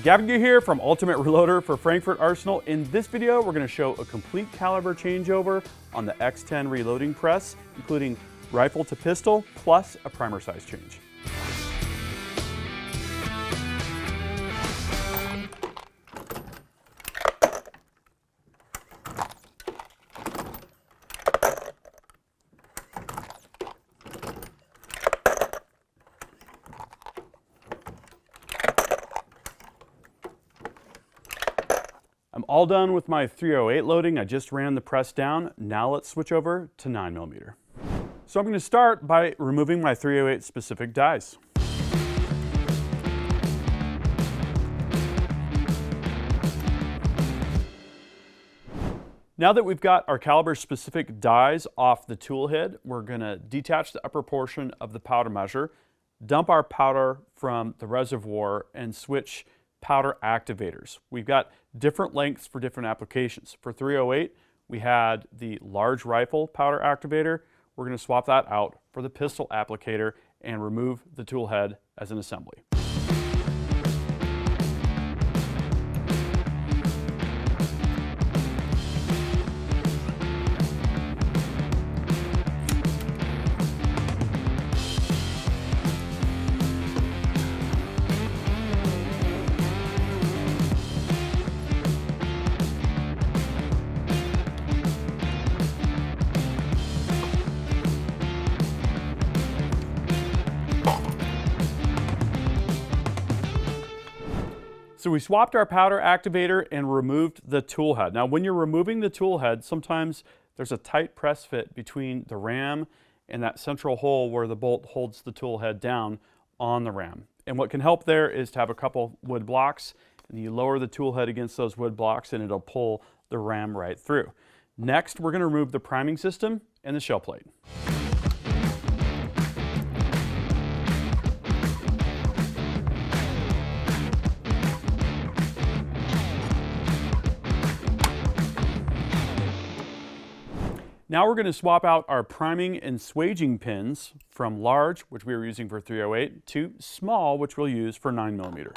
Gavin Gear here from Ultimate Reloader for Frankfurt Arsenal. In this video, we're going to show a complete caliber changeover on the X10 reloading press, including rifle to pistol, plus a primer size change. I'm all done with my 308 loading. I just ran the press down. Now let's switch over to 9mm. So I'm going to start by removing my 308 specific dies. Now that we've got our caliber specific dies off the tool head, we're going to detach the upper portion of the powder measure, dump our powder from the reservoir, and switch powder activators. We've got different lengths for different applications. For 308, we had the large rifle powder activator. We're going to swap that out for the pistol applicator and remove the tool head as an assembly. So we swapped our powder activator and removed the tool head. Now when you're removing the tool head, sometimes there's a tight press fit between the ram and that central hole where the bolt holds the tool head down on the ram. And what can help there is to have a couple wood blocks, and you lower the tool head against those wood blocks and it'll pull the ram right through. Next, we're going to remove the priming system and the shell plate. Now we're going to swap out our priming and swaging pins from large, which we were using for 308, to small, which we'll use for 9mm.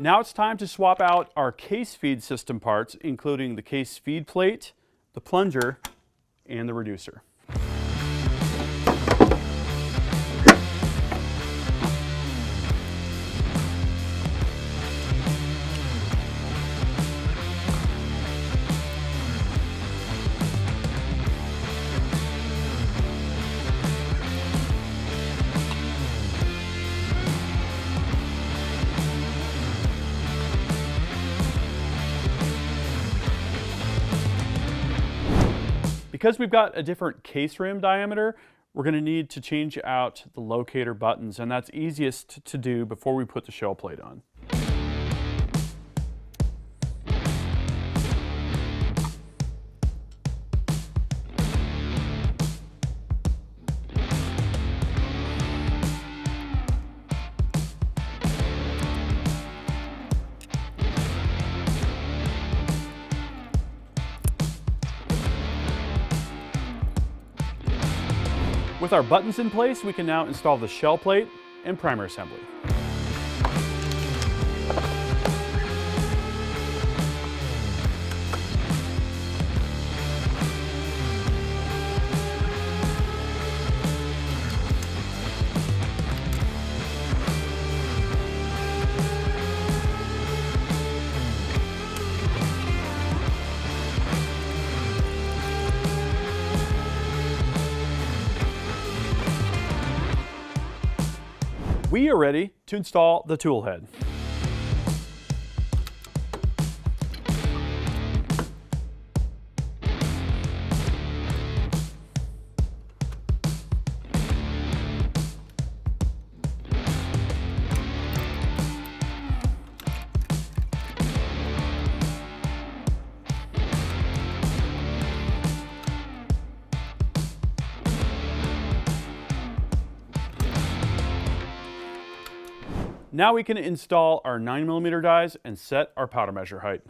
Now it's time to swap out our case feed system parts, including the case feed plate, the plunger, and the reducer. Because we've got a different case rim diameter, we're going to need to change out the locator buttons, and that's easiest to do before we put the shell plate on. With our buttons in place, we can now install the shell plate and primer assembly. We are ready to install the tool head. Now we can install our 9mm dies and set our powder measure height.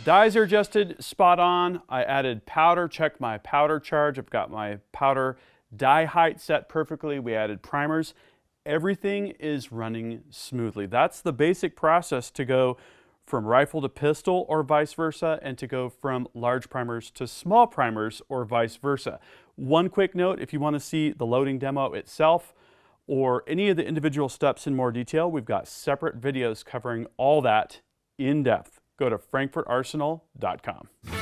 Dies are adjusted spot on. I added powder, checked my powder charge. I've got my powder die height set perfectly. We added primers. Everything is running smoothly. That's the basic process to go from rifle to pistol or vice versa, and to go from large primers to small primers or vice versa. One quick note, if you want to see the loading demo itself or any of the individual steps in more detail, we've got separate videos covering all that in depth. Go to frankfortarsenal.com.